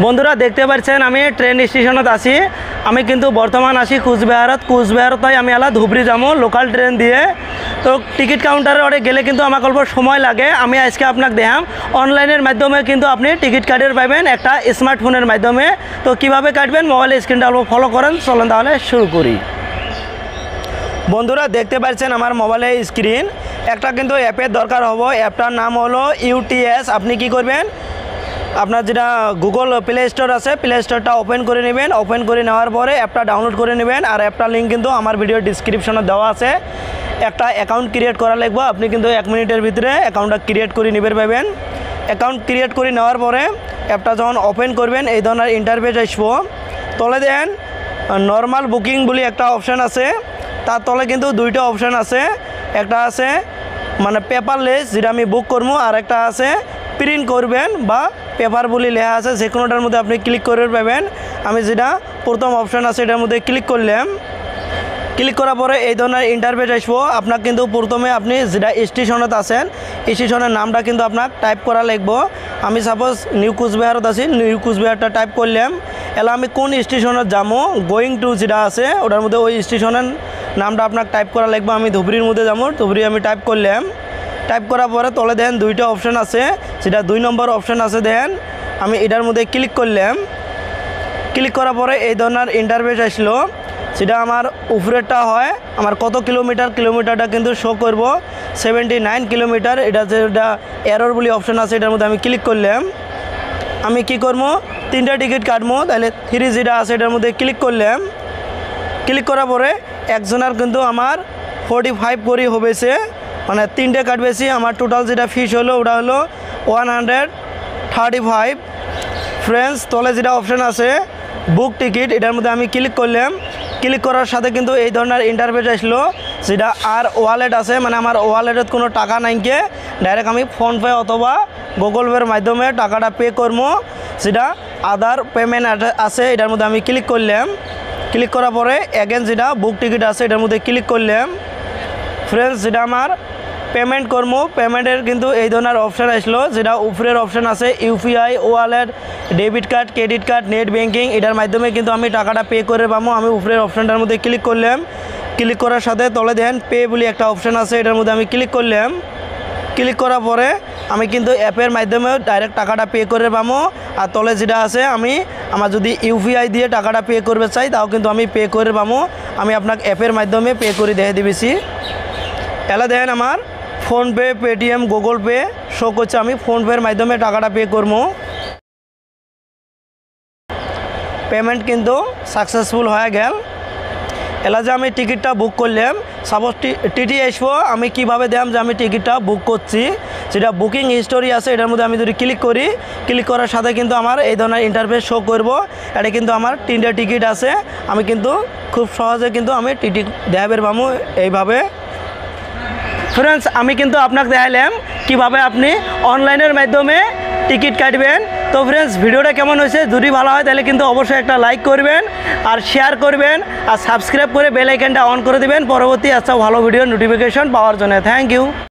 বন্ধুরা দেখতে পাচ্ছেন আমি ট্রেন স্টেশনত আছি। আমি কিন্তু বর্তমান আছি কুচবিহারত আমি আলা ধুবড়ি যাবো লোকাল ট্রেন দিয়ে। তো টিকিট কাউন্টারে ওরে গেলে কিন্তু আমার অল্প সময় লাগে। আমি আজকে আপনাকে দেখাম অনলাইনের মাধ্যমে কিন্তু আপনি টিকিট কাটের পাবেন একটা স্মার্টফোনের মাধ্যমে। তো কিভাবে কাটবেন মোবাইলের স্ক্রিনটা অল্প ফলো করেন, চলেন তাহলে শুরু করি। বন্ধুরা দেখতে পাচ্ছেন আমার মোবাইলের স্ক্রিন, একটা কিন্তু অ্যাপের দরকার হবো। অ্যাপটার নাম হলো ইউটিএস। আপনি কি করবেন, আপনার যেটা গুগল প্লে স্টোর আছে প্লে স্টোরটা ওপেন করে নেবেন। ওপেন করে নেওয়ার পরে অ্যাপটা ডাউনলোড করে নেবেন। আর অ্যাপটার লিঙ্ক কিন্তু আমার ভিডিও ডিসক্রিপশনে দেওয়া আছে। একটা অ্যাকাউন্ট ক্রিয়েট করা লাগবে। আপনি কিন্তু 1 মিনিটের ভিতরে অ্যাকাউন্টটা ক্রিয়েট করে নেবেন পাবেন। অ্যাকাউন্ট ক্রিয়েট করে নেওয়ার পরে অ্যাপটা যখন ওপেন করবেন এই ধরনের ইন্টারফেস আসবো। তলে দেন নর্মাল বুকিং বলে একটা অপশান আছে, তার তলে কিন্তু দুইটা অপশান আছে। একটা আছে মানে পেপারলেস, যেটা আমি বুক করবো, আর একটা আছে প্রিন্ট করবেন বা পেপার বলে লেখা আছে। যে কোনোটার মধ্যে আপনি ক্লিক করে পাবেন। আমি যেটা প্রথম অপশান আছে এটার মধ্যে ক্লিক করলাম। ক্লিক করার পরে এই ধরনের ইন্টারফেস আসবো। আপনার কিন্তু প্রথমে আপনি যেটা স্টেশনত আছেন স্টেশনের নামটা কিন্তু আপনার টাইপ করা লাগবো। আমি সাপোজ নিউ কুচবিহারত আছি, নিউ কুচবিহারটা টাইপ করলাম। এলা আমি কোন স্টেশনত যাবো, গোয়িং টু যেটা আছে ওটার মধ্যে ওই স্টেশনের নামটা আপনার টাইপ করা লাগবে। আমি ধুবড়ির মধ্যে যাবো, ধুবড়ি আমি টাইপ করলাম। টাইপ করার পরে তলে দেন দুইটা অপশান আছে, যেটা 2 নম্বর অপশান আছে দেন। আমি এটার মধ্যে ক্লিক করলাম। ক্লিক করার পরে এই ধরনের ইন্টারফেস আসলো। সেটা আমার উপরেরটা হয় আমার কত কিলোমিটারটা কিন্তু শো করব 79 কিলোমিটার। এটা যেটা এরর বলে অপশান আছে এটার মধ্যে আমি ক্লিক করলাম। আমি কি করবো, 3টা টিকিট কাটবো, তাহলে 3 যেটা আছে এটার মধ্যে ক্লিক করলাম। ক্লিক করার পরে একজনের কিন্তু আমার 45 করে হবেছে, মানে 3টে কাটবেছি। আমার টোটাল যেটা ফিস হলো ওটা হলো 135 ফ্রেন্ডস। তলে যেটা অপশান আছে বুক টিকিট, এটার মধ্যে আমি ক্লিক করলাম। ক্লিক করার সাথে কিন্তু এই ধরনের ইন্টারফেস আসলো, যেটা আর ওয়ালেট আছে, মানে আমার ওয়ালেটত কোনো টাকা নাইকে ডাইরেক্ট আমি ফোনপে অথবা গুগল পের মাধ্যমে টাকাটা পে করবো। যেটা আদার পেমেন্ট আছে এটার মধ্যে আমি ক্লিক করলাম। ক্লিক করার পরে অ্যাগেন যেটা বুক টিকিট আছে এটার মধ্যে ক্লিক করলাম। ফ্রেন্ডস যেটা আমার পেমেন্ট করবো, পেমেন্টের কিন্তু এই ধরনের অপশান আসলো, যেটা উপরের অপশান আছে UPI, wallet, debit card, credit card, net banking. এটার মাধ্যমে কিন্তু আমি টাকাটা পে করে পাবো। আমি উপরের অপশানটার মধ্যে ক্লিক করলাম। ক্লিক করার সাথে তলে দেন পে বলে একটা অপশান আছে, এটার মধ্যে আমি ক্লিক করলাম। ক্লিক করার পরে আমি কিন্তু অ্যাপের মাধ্যমে ডাইরেক্ট টাকাটা পে করে পাবো। আর তলে যেটা আছে আমি আমার যদি ইউপিআই দিয়ে টাকাটা পে করবে চাই তাও কিন্তু আমি পে করে পাবো। আমি আপনাকে অ্যাপের মাধ্যমে পে করে দেখে দিবেছি। এলা দেখেন আমার PhonePe, Paytm, Google pay show করছে। আমি ফোনপের মাধ্যমে টাকাটা পে করবো। পেমেন্ট কিন্তু সাকসেসফুল হয়ে গেল। এলা যে আমি টিকিটটা বুক করলাম, সাপোজ টিটি আসবো, আমি কিভাবে দিলাম যে আমি টিকিটটা বুক করছি, যেটা বুকিং হিস্টোরি আছে এটার মধ্যে আমি যদি ক্লিক করি, ক্লিক করার সাথে কিন্তু আমার এই ধরনের ইন্টারফেস শো করব। এটা কিন্তু আমার 3টে টিকিট আছে। আমি কিন্তু খুব সহজে কিন্তু আমি টিকিট দেখাবের পাবো এইভাবে। ফ্রেন্ডস আমি কিন্তু আপনাকে দেখাইলাম কিভাবে আপনি অনলাইনের মাধ্যমে টিকিট কাটবেন। তো ফ্রেন্ডস ভিডিওটা কেমন হয়েছে, যদি ভালো হয় তাহলে কিন্তু অবশ্যই একটা লাইক করবেন আর শেয়ার করবেন আর সাবস্ক্রাইব করে বেল আইকনটা অন করে দেবেন পরবর্তী ভালো ভিডিও নোটিফিকেশন পাওয়ার জন্য। Thank you.